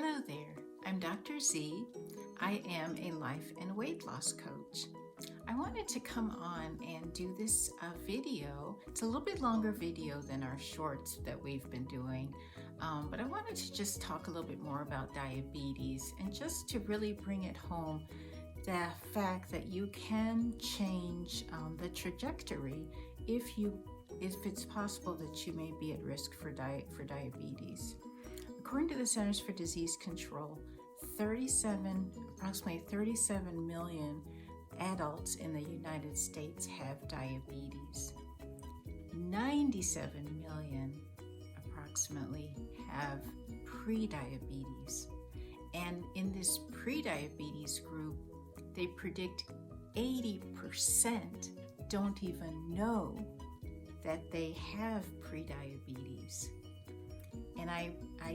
Hello there, I'm Dr. Z. I am a life and weight loss coach. I wanted to come on and do this video. It's a little bit longer video than our shorts that we've been doing, but I wanted to just talk a little bit more about diabetes and just to really bring it home the fact that you can change the trajectory if it's possible that you may be at risk for diabetes. According to the Centers for Disease Control, approximately 37 million adults in the United States have diabetes. 97 million approximately have pre-diabetes. And in this pre-diabetes group, they predict 80% don't even know that they have pre-diabetes. And I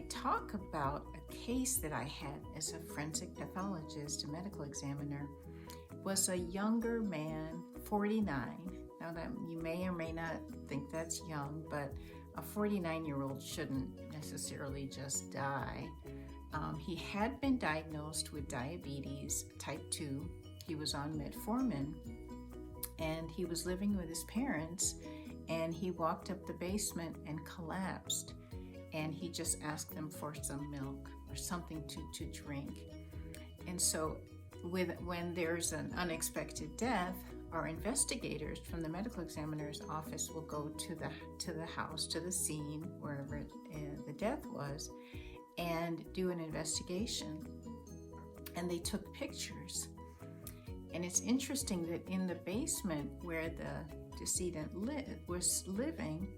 talk about a case that I had as a forensic pathologist, a medical examiner, was a younger man, 49. Now that you may or may not think that's young, but a 49-year-old shouldn't necessarily just die. He had been diagnosed with diabetes type 2. He was on metformin, and he was living with his parents, and he walked up the basement and collapsed. And he just asked them for some milk or something to drink. And so when there's an unexpected death, our investigators from the medical examiner's office will go to the house, to the scene, wherever the death was, and do an investigation. And they took pictures. And it's interesting that in the basement where the decedent was living,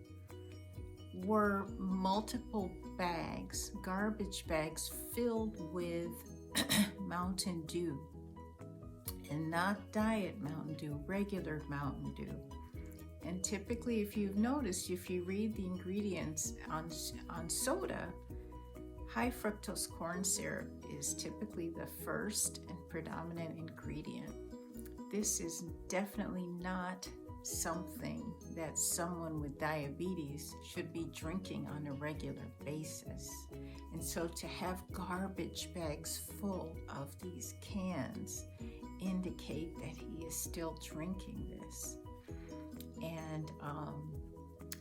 were multiple bags, garbage bags filled with Mountain Dew, and not diet Mountain Dew, regular Mountain Dew. And typically, if you've noticed, if you read the ingredients on soda, high fructose corn syrup is typically the first and predominant ingredient. This is definitely not something that someone with diabetes should be drinking on a regular basis. And so to have garbage bags full of these cans indicate that he is still drinking this. And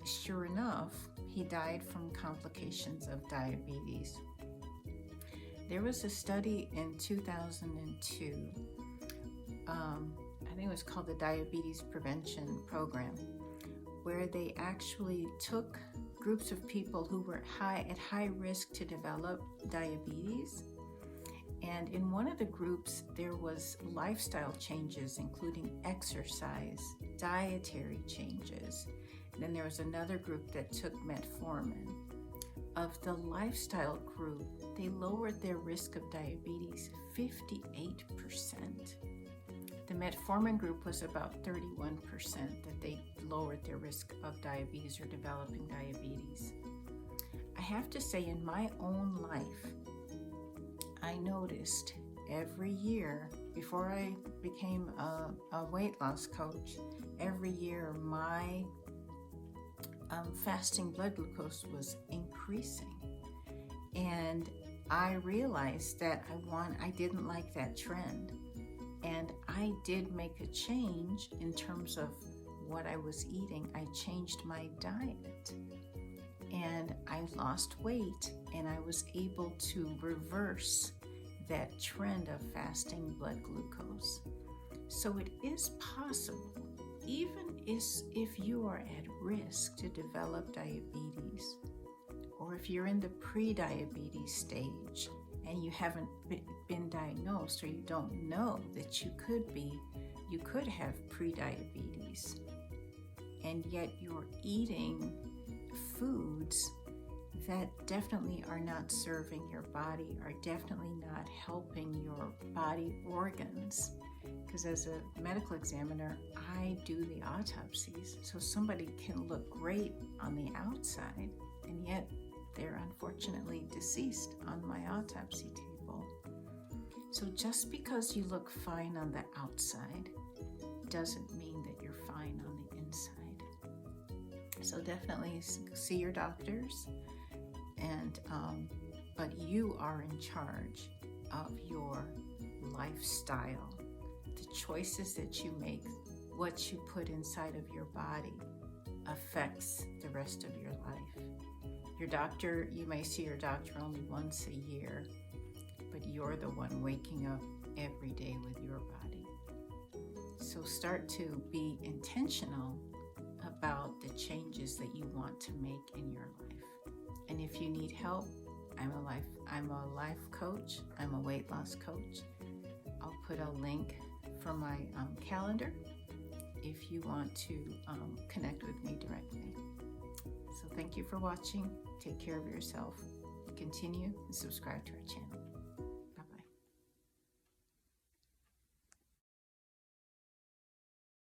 sure enough, he died from complications of diabetes. There was a study in 2002, I think it was called the Diabetes Prevention Program, where they actually took groups of people who were at high risk to develop diabetes. And in one of the groups, there was lifestyle changes, including exercise, dietary changes. And then there was another group that took metformin. Of the lifestyle group, they lowered their risk of diabetes 58%. The metformin group was about 31% that they lowered their risk of diabetes or developing diabetes. I have to say, in my own life, I noticed every year, before I became a weight loss coach, every year my fasting blood glucose was increasing. And I realized that I didn't like that trend. And I did make a change in terms of what I was eating. I changed my diet and I lost weight, and I was able to reverse that trend of fasting blood glucose. So it is possible, even if you are at risk to develop diabetes, or if you're in the pre-diabetes stage and you haven't been diagnosed, or you don't know that you could have pre-diabetes, and yet you're eating foods that definitely are not serving your body, are definitely not helping your body organs. Because as a medical examiner, I do the autopsies, so somebody can look great on the outside, and yet they're unfortunately deceased on my autopsy table. So just because you look fine on the outside doesn't mean that you're fine on the inside. So definitely see your doctors and but you are in charge of your lifestyle. The choices that you make, what you put inside of your body, affects the rest of your life. Your doctor, you may see your doctor only once a year, but you're the one waking up every day with your body. So start to be intentional about the changes that you want to make in your life. And if you need help, I'm a life coach. I'm a weight loss coach. I'll put a link for my calendar if you want to connect with me directly. So thank you for watching. Take care of yourself. Continue and subscribe to our channel.